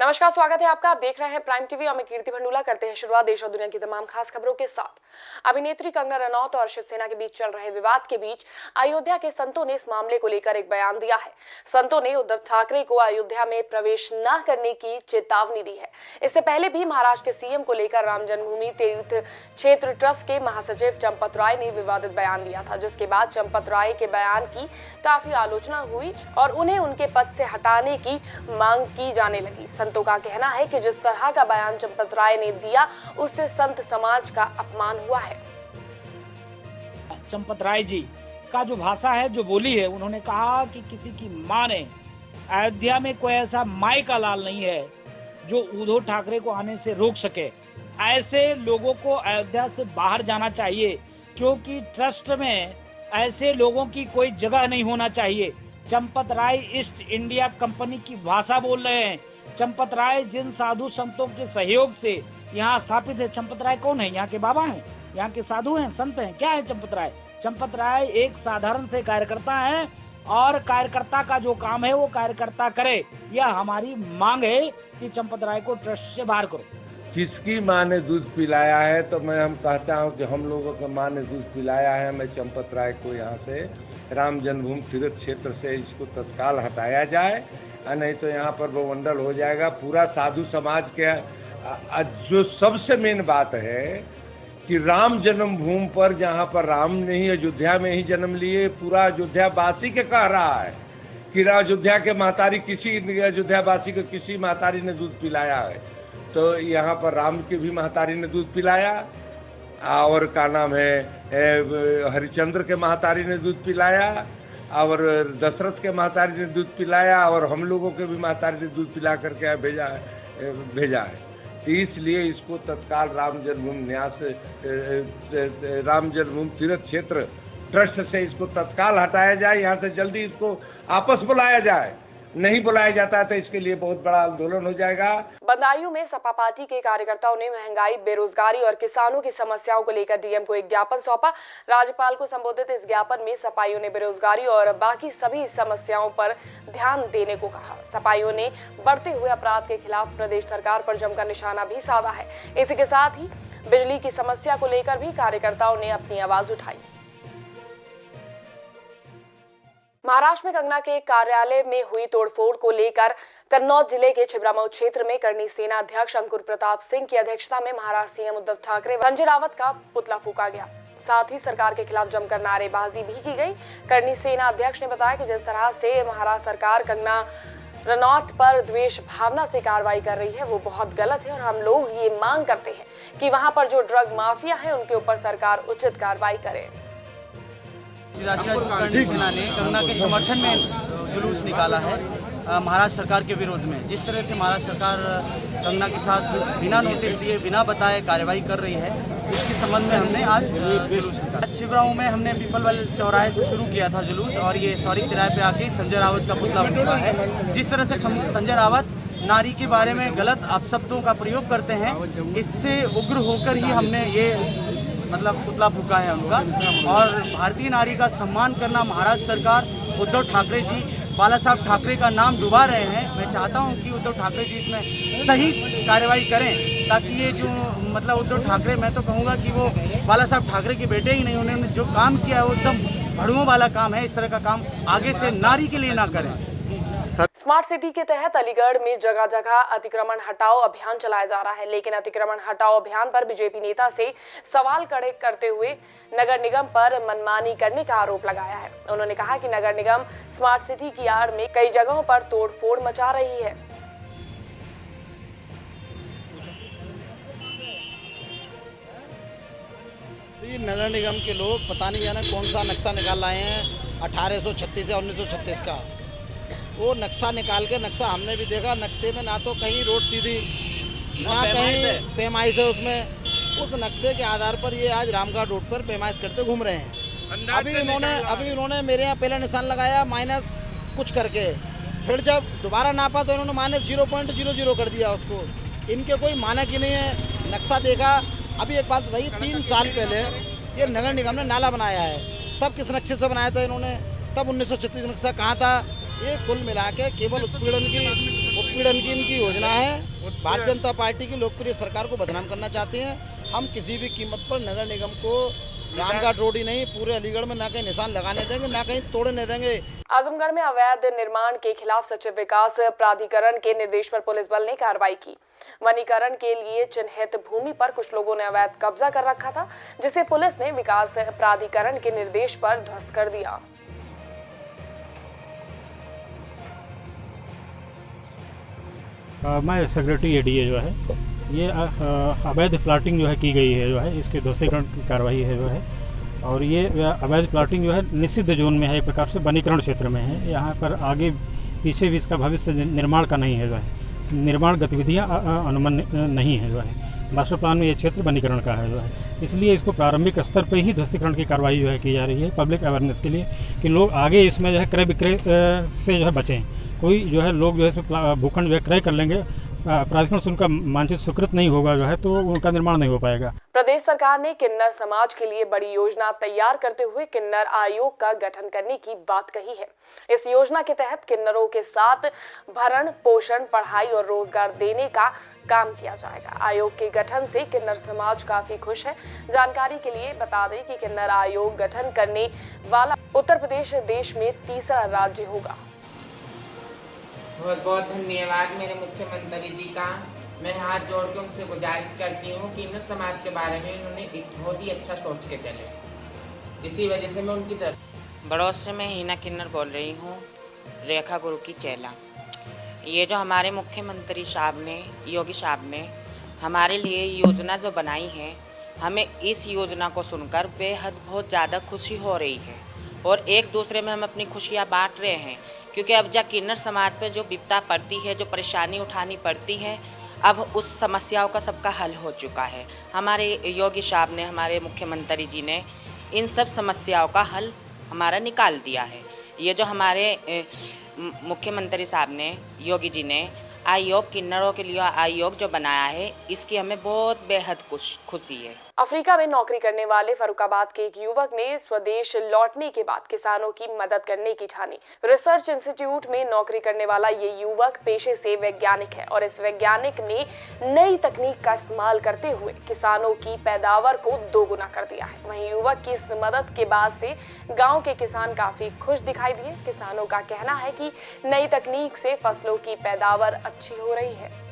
नमस्कार, स्वागत है आपका। आप देख रहे हैं प्राइम टीवी और मैं कीर्ति भंडूला। करते हैं शुरुआत देश और दुनिया की तमाम खास खबरों के साथ। अभिनेत्री कंगना रनौत और शिवसेना के बीच चल रहे विवाद के बीच अयोध्या के संतों ने इस मामले को लेकर एक बयान दिया है। संतों ने उद्धव ठाकरे को अयोध्या में प्रवेश न करने की चेतावनी दी है। इससे पहले भी महाराष्ट्र के सीएम को लेकर राम जन्मभूमि तीर्थ क्षेत्र ट्रस्ट के महासचिव चंपत राय ने विवादित बयान दिया था, जिसके बाद चंपत राय के बयान की काफी आलोचना हुई और उन्हें उनके पद से हटाने की मांग की जाने लगी। संतों का कहना है कि जिस तरह का बयान चंपत राय ने दिया उससे संत समाज का अपमान हुआ है। चंपत राय जी का जो भाषा है, जो बोली है, उन्होंने कहा कि किसी की मां ने अयोध्या में कोई ऐसा माई का लाल नहीं है जो उद्धव ठाकरे को आने से रोक सके। ऐसे लोगों को अयोध्या से बाहर जाना चाहिए, क्योंकि ट्रस्ट में ऐसे लोगों की कोई जगह नहीं होना चाहिए। Champat Rai east India company की भाषा बोल रहे हैं। चंपत राय जिन साधु संतों के सहयोग से यहाँ स्थापित है। चंपत राय कौन है? यहाँ के बाबा हैं, यहाँ के साधु हैं, संत हैं। क्या है चंपत राय? चंपत राय एक साधारण से कार्यकर्ता है और कार्यकर्ता का जो काम है वो कार्यकर्ता करे। यह हमारी मांग है कि चंपत राय को ट्रस्ट से बाहर करो। किसकी माँ ने दूध पिलाया है, तो हम कहता हूँ कि हम लोगों की माँ ने दूध पिलाया है। मैं चंपत राय को यहाँ से राम जन्मभूमि तीर्थ क्षेत्र से इसको तत्काल हटाया जाए, नहीं तो यहाँ पर बहुमंडल हो जाएगा। पूरा साधु समाज के जो सबसे मेन बात है कि राम जन्मभूमि पर, जहाँ पर राम नहीं अयोध्या में ही जन्म लिए, पूरा अयोध्यावासी के कह रहा है कि अयोध्या के महतारी किसी अयोध्यावासी को किसी महतारी ने दूध पिलाया है, तो यहाँ पर राम की भी महतारी ने दूध पिलाया, और का नाम है हरिश्चंद्र के महतारी ने दूध पिलाया, और दशरथ के महतारी ने दूध पिलाया, और हम लोगों के भी महतारी ने दूध पिला करके भेजा है। तो इसलिए इसको तत्काल राम जन्मभूमि तीर्थ क्षेत्र ट्रस्ट से इसको तत्काल हटाया जाए। यहाँ से जल्दी इसको आपस बुलाया जाए। नहीं बुलाया जाता है तो इसके लिए बहुत बड़ा आंदोलन हो जाएगा। बदायूं में सपा पार्टी के कार्यकर्ताओं ने महंगाई, बेरोजगारी और किसानों की समस्याओं को लेकर डीएम को एक ज्ञापन सौंपा। राज्यपाल को संबोधित इस ज्ञापन में सपाइयों ने बेरोजगारी और बाकी सभी समस्याओं पर ध्यान देने को कहा। सपाइयों ने बढ़ते हुए अपराध के खिलाफ प्रदेश सरकार पर जमकर निशाना भी साधा है। इसी के साथ ही बिजली की समस्या को लेकर भी कार्यकर्ताओं ने अपनी आवाज उठाई। महाराष्ट्र में कंगना के कार्यालय में हुई तोड़फोड़ को लेकर कन्नौज जिले के छिबरामऊ क्षेत्र में करनी सेना अध्यक्ष अंकुर प्रताप सिंह की अध्यक्षता में महाराष्ट्र सीएम उद्धव ठाकरे संजय रावत का पुतला फूका गया। साथ ही सरकार के खिलाफ जमकर नारेबाजी भी की गई। करनी सेना अध्यक्ष ने बताया कि जिस तरह से महाराष्ट्र सरकार कंगना रनौत पर द्वेष भावना से कार्रवाई कर रही है वो बहुत गलत है और हम लोग ये मांग करते हैं कि वहां पर जो ड्रग माफिया है उनके ऊपर सरकार उचित कार्रवाई करे। राष्ट्रीय सेना ने कंगना के समर्थन में जुलूस निकाला है महाराष्ट्र सरकार के विरोध में। जिस तरह से महाराष्ट्र सरकार कंगना के साथ बिना नोटिस दिए, बिना बताए कार्रवाई कर रही है, इसके संबंध में हमने आज जुलूस निकाला। छिबरामऊ में हमने पीपलवाल चौराहे से शुरू किया था जुलूस, और ये सौरी तिराहे पे आके संजय रावत का पुतला फूका है। जिस तरह से संजय रावत नारी के बारे में गलत अपशब्दों का प्रयोग करते हैं, इससे उग्र होकर ही हमने ये पुतला फूका है उनका। और भारतीय नारी का सम्मान करना महाराष्ट्र सरकार, उद्धव ठाकरे जी, बाला साहब ठाकरे का नाम डुबा रहे हैं। मैं चाहता हूं कि उद्धव ठाकरे जी इसमें सही कार्रवाई करें, ताकि ये जो उद्धव ठाकरे, मैं तो कहूँगा कि वो बाला साहब ठाकरे के बेटे ही नहीं, उन्होंने जो काम किया है वो एकदम भड़ुओं वाला काम है। इस तरह का काम आगे से नारी के लिए ना करें। स्मार्ट सिटी के तहत अलीगढ़ में जगह जगह अतिक्रमण हटाओ अभियान चलाया जा रहा है, लेकिन अतिक्रमण हटाओ अभियान पर बीजेपी नेता से सवाल खड़े करते हुए नगर निगम पर मनमानी करने का आरोप लगाया है। उन्होंने कहा कि नगर निगम स्मार्ट सिटी की आड़ में कई जगहों पर तोड़फोड़ मचा रही है। ये नगर निगम के लोग पता नहीं जाने कौन सा नक्शा निकाल लाए हैं 1836 या 1936 का। वो नक्शा निकाल के, नक्शा हमने भी देखा, नक्शे में ना तो कहीं रोड सीधी, ना कहीं पैमाइश है उसमें। उस नक्शे के आधार पर ये आज रामगढ़ रोड पर पैमाइश करते घूम रहे हैं। अभी उन्होंने मेरे यहाँ पहला निशान लगाया माइनस कुछ करके, फिर जब दोबारा नापा तो इन्होंने माइनस 0.00 कर दिया उसको। इनके कोई मानक ही नहीं है। नक्शा देखा, अभी एक बात बताइए, 3 साल पहले ये नगर निगम ने नाला बनाया है, तब किस नक्शे से बनाया था इन्होंने? तब 1936 नक्शा कहाँ था? ये कुल मिला के केवल उत्पीड़न की उत्पीड़न की इनकी योजना है। भारतीय जनता पार्टी की लोकप्रिय सरकार को बदनाम करना चाहते हैं। हम किसी भी कीमत पर नगर निगम को रामघाट रोड ही नहीं, पूरे अलीगढ़ में ना कहीं निशान लगाने देंगे, ना कहीं तोड़ने देंगे। आजमगढ़ में अवैध निर्माण के खिलाफ सचिव विकास प्राधिकरण के निर्देश पर पुलिस बल ने कार्रवाई की। वनीकरण के लिए चिन्हित भूमि पर कुछ लोगों ने अवैध कब्जा कर रखा था, जिसे पुलिस ने विकास प्राधिकरण के निर्देश पर ध्वस्त कर दिया। मैं सेक्रेटरी एडीए जो है ये अवैध प्लाटिंग जो है की गई है, जो है इसके ध्वस्तीकरण की कार्रवाई है जो है। और ये अवैध प्लाटिंग जो है निषिद्ध जोन में है, एक प्रकार से वनीकरण क्षेत्र में है। यहाँ पर आगे पीछे भी इसका भविष्य निर्माण का नहीं है, जो है निर्माण गतिविधियाँ अनुमन नहीं है, जो है मास्टर प्लान में ये क्षेत्र वनीकरण का है, जो है इसलिए इसको प्रारंभिक स्तर पर ही ध्वस्तीकरण की कार्रवाई जो है की जा रही है, पब्लिक अवेयरनेस के लिए कि लोग आगे इसमें जो है क्रय विक्रय से जो है बचें। कोई जो है लोग जो है इसमें भूखंड जो है क्रय कर लेंगे, प्राधिकरण से उनका मानचित्र स्वीकृत नहीं होगा, जो है तो उनका निर्माण नहीं हो पाएगा। प्रदेश सरकार ने किन्नर समाज के लिए बड़ी योजना तैयार करते हुए किन्नर आयोग का गठन करने की बात कही है। इस योजना के तहत किन्नरों के साथ भरण पोषण, पढ़ाई और रोजगार देने का काम किया जाएगा। आयोग के गठन से किन्नर समाज काफी खुश है। जानकारी के लिए बता दें कि किन्नर आयोग गठन करने वाला उत्तर प्रदेश देश में तीसरा राज्य होगा। बहुत बहुत धन्यवाद मेरे मुख्यमंत्री जी का। मैं हाथ जोड़ के उनसे गुजारिश करती हूँ कि किन्नर समाज के बारे में उन्होंने एक बहुत ही अच्छा सोच के चले। इसी वजह से मैं उनकी तरफ बड़ौद से मैं हीना किन्नर बोल रही हूँ, रेखा गुरु की चेला। ये जो हमारे मुख्यमंत्री साहब ने, योगी साहब ने हमारे लिए योजना जो बनाई है, हमें इस योजना को सुनकर बेहद बहुत ज़्यादा खुशी हो रही है और एक दूसरे में हम अपनी खुशियाँ बांट रहे हैं। क्योंकि अब जब किन्नर समाज पे जो विपदा पड़ती है, जो परेशानी उठानी पड़ती है, अब उस समस्याओं का सबका हल हो चुका है। हमारे योगी साहब ने, हमारे मुख्यमंत्री जी ने इन सब समस्याओं का हल हमारा निकाल दिया है। ये जो हमारे मुख्यमंत्री साहब ने, योगी जी ने आयोग, किन्नरों के लिए आयोग जो बनाया है, इसकी हमें बहुत बेहद खुशी है। अफ्रीका में नौकरी करने वाले फर्रुखाबाद के एक युवक ने स्वदेश लौटने के बाद किसानों की मदद करने की ठानी। रिसर्च इंस्टीट्यूट में नौकरी करने वाला ये युवक पेशे से वैज्ञानिक है और इस वैज्ञानिक ने नई तकनीक का इस्तेमाल करते हुए किसानों की पैदावार को दोगुना कर दिया है। वहीं युवक की इस मदद के बाद से गाँव के किसान काफी खुश दिखाई दिए। किसानों का कहना है कि नई तकनीक से फसलों की पैदावार अच्छी हो रही है।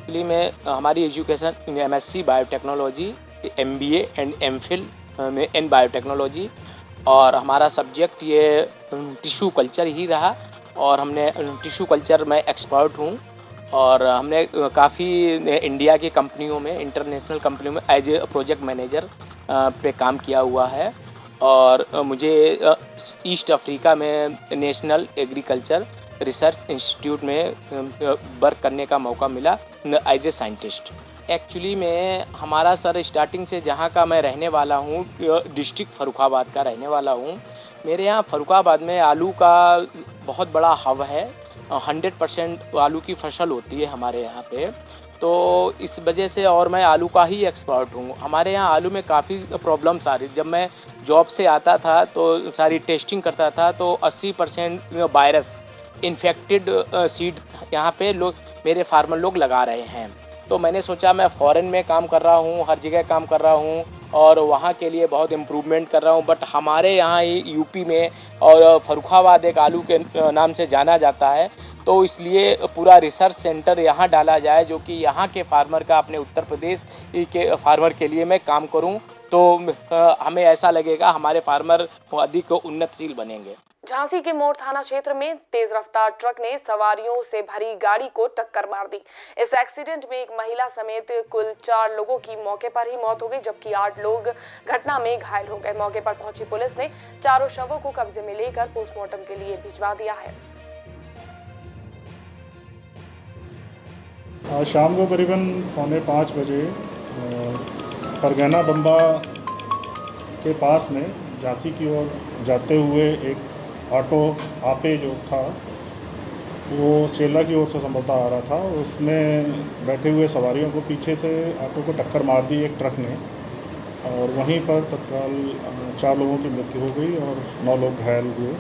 में हमारी education MSc biotechnology, MBA and MPhil में इन बायोटेक्नोलॉजी, और हमारा सब्जेक्ट ये टिश्यू कल्चर ही रहा और हमने टिश्यू कल्चर में एक्सपर्ट हूँ और हमने काफ़ी इंडिया की कंपनियों में, इंटरनेशनल कंपनियों में एज ए प्रोजेक्ट मैनेजर पे काम किया हुआ है। और मुझे ईस्ट अफ्रीका में नेशनल एग्रीकल्चर रिसर्च इंस्टीट्यूट में वर्क करने का मौका मिला एज ए साइंटिस्ट। एक्चुअली में हमारा सर स्टार्टिंग से जहाँ का मैं रहने वाला हूँ, डिस्ट्रिक्ट फर्रुखाबाद का रहने वाला हूँ। मेरे यहाँ फर्रुखाबाद में आलू का बहुत बड़ा हब है, 100% आलू की फसल होती है हमारे यहाँ पे, तो इस वजह से और मैं आलू का ही एक्सपर्ट हूँ। हमारे यहाँ आलू में काफ़ी प्रॉब्लम्स आ रही। जब मैं जॉब से आता था तो सारी टेस्टिंग करता था तो 80% वायरस इन्फेक्टेड सीड यहाँ पे लोग, मेरे फार्मर लोग लगा रहे हैं। तो मैंने सोचा मैं फ़ॉरेन में काम कर रहा हूँ, हर जगह काम कर रहा हूँ और वहाँ के लिए बहुत इम्प्रूवमेंट कर रहा हूँ, बट हमारे यहाँ यूपी में और फर्रुखाबाद एक आलू के नाम से जाना जाता है, तो इसलिए पूरा रिसर्च सेंटर यहाँ डाला जाए जो कि यहाँ के फार्मर का, अपने उत्तर प्रदेश के फार्मर के लिए मैं काम करूँ, तो हमें ऐसा लगेगा हमारे फार्मर अधिक उन्नतशील बनेंगे। झांसी के मोड़ थाना क्षेत्र में तेज रफ्तार ट्रक ने सवारियों से भरी गाड़ी को टक्कर मार दी। इस एक्सीडेंट में एक महिला समेत कुल 4 लोगों की मौके पर ही मौत हो गई, जबकि 8 लोग घटना में घायल हो गए। मौके पर पहुंची पुलिस ने चारों शवों को कब्जे में लेकर पोस्टमार्टम के लिए भिजवा दिया है। आज शाम को करीबन 4:45 बजे परगना बम्बा के पास में झांसी की ओर जाते हुए एक ऑटो आपे जो था वो चेला की ओर से संभलता आ रहा था। उसमें बैठे हुए सवारियों को पीछे से ऑटो को टक्कर मार दी एक ट्रक ने और वहीं पर तत्काल 4 लोगों की मृत्यु हो गई और 9 लोग घायल हुए।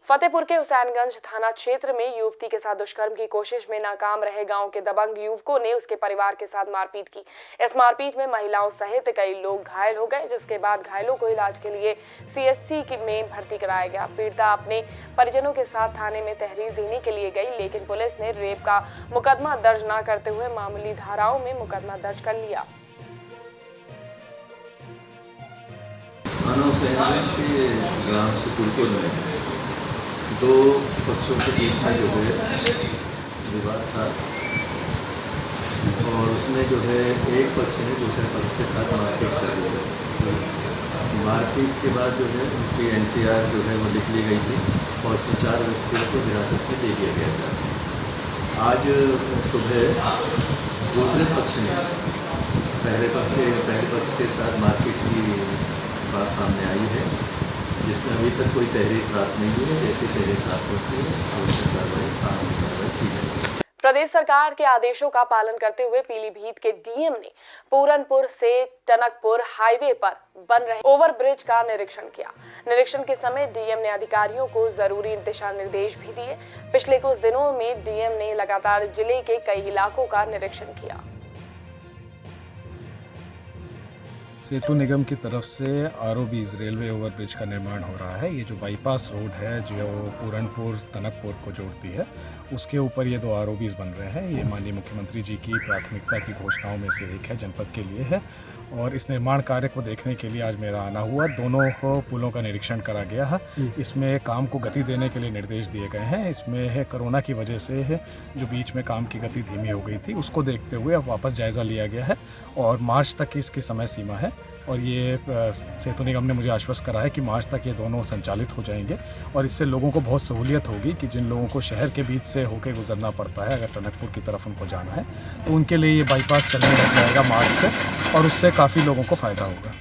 फतेहपुर के हुसैनगंज थाना क्षेत्र में युवती के साथ दुष्कर्म की कोशिश में नाकाम रहे गांव के दबंग युवकों ने उसके परिवार के साथ मारपीट की। इस मारपीट में महिलाओं सहित कई लोग घायल हो गए, जिसके बाद घायलों को इलाज के लिए सीएचसी में भर्ती कराया गया। पीड़िता अपने परिजनों के साथ थाने में तहरीर देने के लिए गई, लेकिन पुलिस ने रेप का मुकदमा दर्ज न करते हुए मामूली धाराओं में मुकदमा दर्ज कर लिया। के ग्राम सुकुलपुर में दो पक्षों के बीच में जो है विवाद था और उसमें जो है एक पक्ष ने दूसरे पक्ष के साथ मारपीट कर दी। मारपीट के बाद जो है उनकी एनसीआर जो है वो लिख ली गई थी और उसमें 4 व्यक्तियों को हिरासत में ले लिया गया था। आज सुबह दूसरे पक्ष ने पहले पक्ष के साथ मारपीट की बात सामने आई है, जिसमें अभी तक कोई तहरीर प्राप्त नहीं हुई है। जैसी तहरीर प्राप्त होती है आवश्यक कार्रवाई की जाएगी। प्रदेश सरकार के आदेशों का पालन करते हुए पीलीभीत के डीएम ने पूरनपुर से टनकपुर हाईवे पर बन रहे ओवरब्रिज का निरीक्षण किया। निरीक्षण के समय डीएम ने अधिकारियों को जरूरी दिशा निर्देश भी दिए। पिछले कुछ दिनों में डीएम ने लगातार जिले के कई इलाकों का निरीक्षण किया। सेतु निगम की तरफ से आरओबीज रेलवे ओवरब्रिज का निर्माण हो रहा है। ये जो बाईपास रोड है जो पूरनपुर टनकपुर को जोड़ती है, उसके ऊपर ये 2 आरओबीज बन रहे हैं। ये माननीय मुख्यमंत्री जी की प्राथमिकता की घोषणाओं में से एक है, जनपद के लिए है। और इस निर्माण कार्य को देखने के लिए आज मेरा आना हुआ। दोनों पुलों का निरीक्षण करा गया है। इसमें काम को गति देने के लिए निर्देश दिए गए हैं। इसमें कोरोना की वजह से जो बीच में काम की गति धीमी हो गई थी, उसको देखते हुए अब वापस जायज़ा लिया गया है और मार्च तक की इसकी समय सीमा है। और ये सेतु निगम ने मुझे आश्वस्त करा है कि मार्च तक ये दोनों संचालित हो जाएंगे और इससे लोगों को बहुत सहूलियत होगी कि जिन लोगों को शहर के बीच से होकर गुजरना पड़ता है, अगर टनकपुर की तरफ उनको जाना है, तो उनके लिए ये बाईपास चलने लग जाएगा मार्च से और उससे काफ़ी लोगों को फ़ायदा होगा।